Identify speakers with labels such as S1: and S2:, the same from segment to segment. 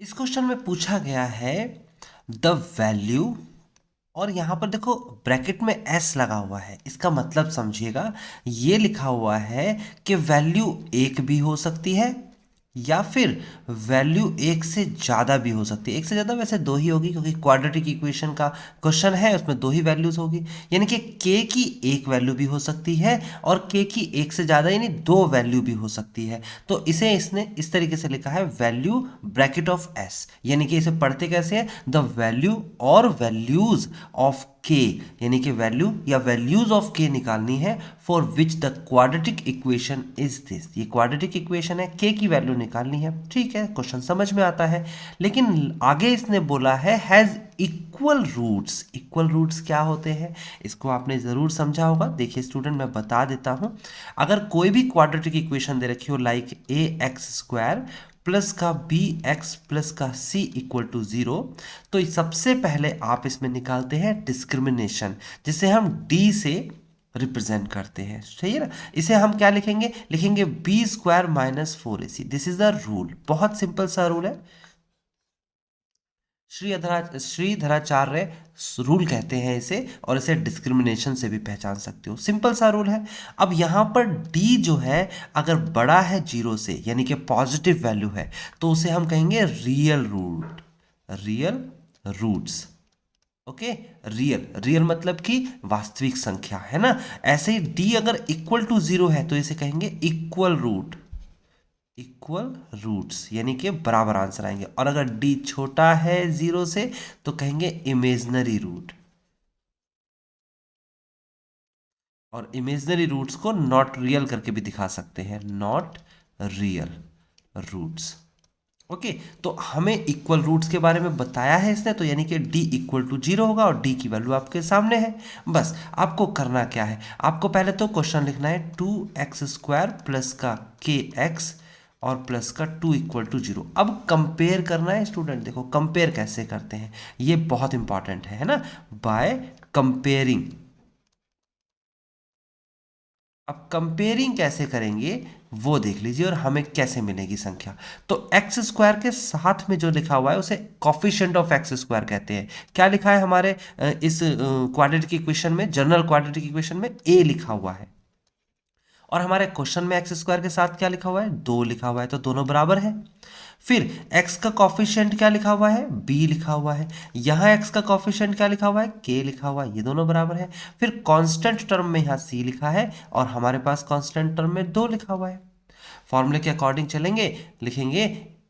S1: इस क्वेश्चन में पूछा गया है द वैल्यू, और यहां पर देखो ब्रैकेट में एस लगा हुआ है, इसका मतलब समझिएगा, ये लिखा हुआ है कि वैल्यू एक भी हो सकती है या फिर वैल्यू एक से ज़्यादा भी हो सकती है। एक से ज़्यादा वैसे दो ही होगी, क्योंकि क्वाड्रेटिक इक्वेशन का क्वेश्चन है, उसमें दो ही वैल्यूज होगी, यानी कि के की एक वैल्यू भी हो सकती है और के की एक से ज़्यादा यानी दो वैल्यू भी हो सकती है। तो इसे इसने इस तरीके से लिखा है वैल्यू ब्रैकेट ऑफ एस, यानी कि इसे पढ़ते कैसे हैं, द वैल्यू और वैल्यूज ऑफ के, यानी कि वैल्यू या वैल्यूज ऑफ के निकालनी है for which the quadratic equation is this. ये क्वाड्रेटिक इक्वेशन है, के की वैल्यू निकालनी है। ठीक है, क्वेश्चन समझ में आता है, लेकिन आगे इसने बोला है has equal roots. Equal roots क्या होते हैं, इसको आपने जरूर समझा होगा। देखिए स्टूडेंट, मैं बता देता हूं, अगर कोई भी क्वाड्रेटिक इक्वेशन दे रखी हो like a x square plus का बी एक्स प्लस का सी इक्वल टू 0, तो सबसे पहले आप इसमें निकालते हैं डिस्क्रिमिनेशन, जिसे हम डी से रिप्रेजेंट करते हैं। सही है ना। इसे हम क्या लिखेंगे, लिखेंगे b square minus 4ac। This is the rule, बहुत सिंपल सा रूल है, श्रीधराचार्य रूल कहते हैं इसे, और इसे डिस्क्रिमिनेशन से भी पहचान सकते हो। सिंपल सा रूल है। अब यहां पर d जो है अगर बड़ा है 0 से, यानी कि पॉजिटिव वैल्यू है, तो उसे हम कहेंगे real root, real roots. Okay, real, real मतलब कि वास्तविक संख्या है ना। ऐसे ही d अगर इक्वल टू 0 है तो इसे कहेंगे इक्वल रूट, इक्वल रूट्स, यानी कि बराबर आंसर आएंगे। और अगर d छोटा है 0 से तो कहेंगे इमेजनरी रूट, और इमेजनरी रूट्स को नॉट रियल करके भी दिखा सकते हैं, नॉट रियल रूट्स। ओके, तो हमें इक्वल रूट्स के बारे में बताया है इसने, तो यानी कि d इक्वल टू 0 होगा और d की वैल्यू आपके सामने है। बस आपको करना क्या है, आपको पहले तो क्वेश्चन लिखना है 2x स्क्वायर प्लस का kx और प्लस का 2 इक्वल टू 0। अब कंपेयर करना है स्टूडेंट, देखो कंपेयर कैसे करते हैं, ये बहुत इंपॉर्टेंट है ना, बाय कंपेयरिंग। अब कंपेयरिंग कैसे करेंगे वो देख लीजिए, और हमें कैसे मिलेगी संख्या। तो एक्स स्क्वायर के साथ में जो लिखा हुआ है उसे कॉफिशिएंट ऑफ एक्स स्क्वायर कहते हैं। क्या लिखा है हमारे इस क्वाड्रेटिक इक्वेशन में, जनरल क्वाड्रेटिक इक्वेशन में ए लिखा हुआ है, और हमारे क्वेश्चन में एक्स स्क्वायर के साथ क्या लिखा हुआ है, 2 लिखा हुआ है, तो दोनों बराबर है। फिर x का कॉफिशिएंट क्या लिखा हुआ है, b लिखा हुआ है। यहाँ x का कॉफिशिएंट क्या लिखा हुआ है, k लिखा हुआ है, ये दोनों बराबर है। फिर कांस्टेंट टर्म में यहाँ c लिखा है और हमारे पास कांस्टेंट टर्म में 2 लिखा हुआ है। फॉर्मूले के अकॉर्डिंग चलेंगे, लिखेंगे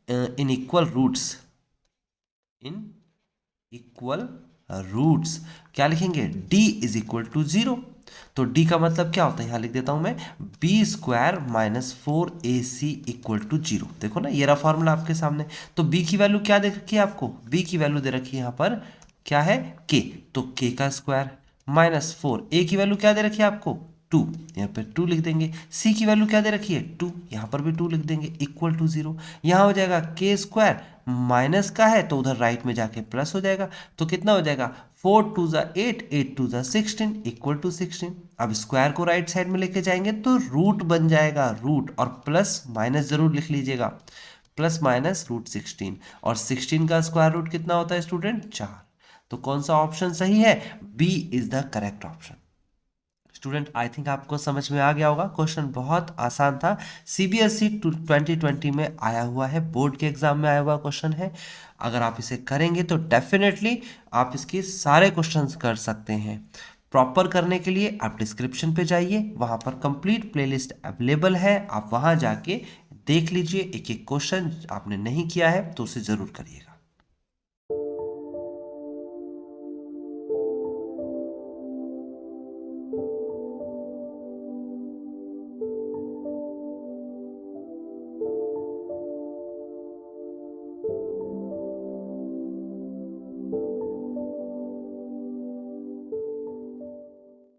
S1: इन इक्वल रूट्स, इन इक्वल रूट्स क्या लिखेंगे, d इज इक्वल टू 0। तो d का मतलब क्या होता है, यहां लिख देता हूं मैं, b square minus 4ac equal to 0। देखो ना, ये रहा फॉर्मूला आपके सामने। तो b की वैल्यू क्या दे रखी है आपको, b की वैल्यू दे रखी है यहाँ पर क्या है, k, तो k का स्क्वायर माइनस 4, a की वैल्यू क्या दे रखी है आपको 2, यहाँ पर 2 लिख देंगे। c की वैल्यू क्या दे रखी है 2, यहाँ पर भी 2 लिख देंगे, इक्वल टू 0। यहाँ हो जाएगा k स्क्वायर, माइनस का है तो उधर राइट में जाके प्लस हो जाएगा, तो कितना हो जाएगा 4 टू ज़ा 8, 8 टू ज़ा 16 इक्वल टू 16। अब स्क्वायर को राइट साइड में लेके जाएंगे तो रूट बन जाएगा, रूट और प्लस माइनस जरूर लिख लीजिएगा, प्लस माइनस रूट 16, और 16 का स्क्वायर रूट कितना होता है स्टूडेंट 4। तो कौन सा ऑप्शन सही है, b is the correct option. Student I think आपको समझ में आ गया होगा, क्वेश्चन बहुत आसान था, सीबीएसई 2020 में आया हुआ है, बोर्ड के एग्जाम में आया हुआ क्वेश्चन है। अगर आप इसे करेंगे तो डेफिनेटली आप इसके सारे क्वेश्चंस कर सकते हैं। प्रॉपर करने के लिए आप डिस्क्रिप्शन पे जाइए, वहाँ पर कंप्लीट प्लेलिस्ट अवेलेबल है, आप वहाँ जाके देख लीजिए। एक एक क्वेश्चन आपने नहीं किया है तो उसे ज़रूर करिएगा।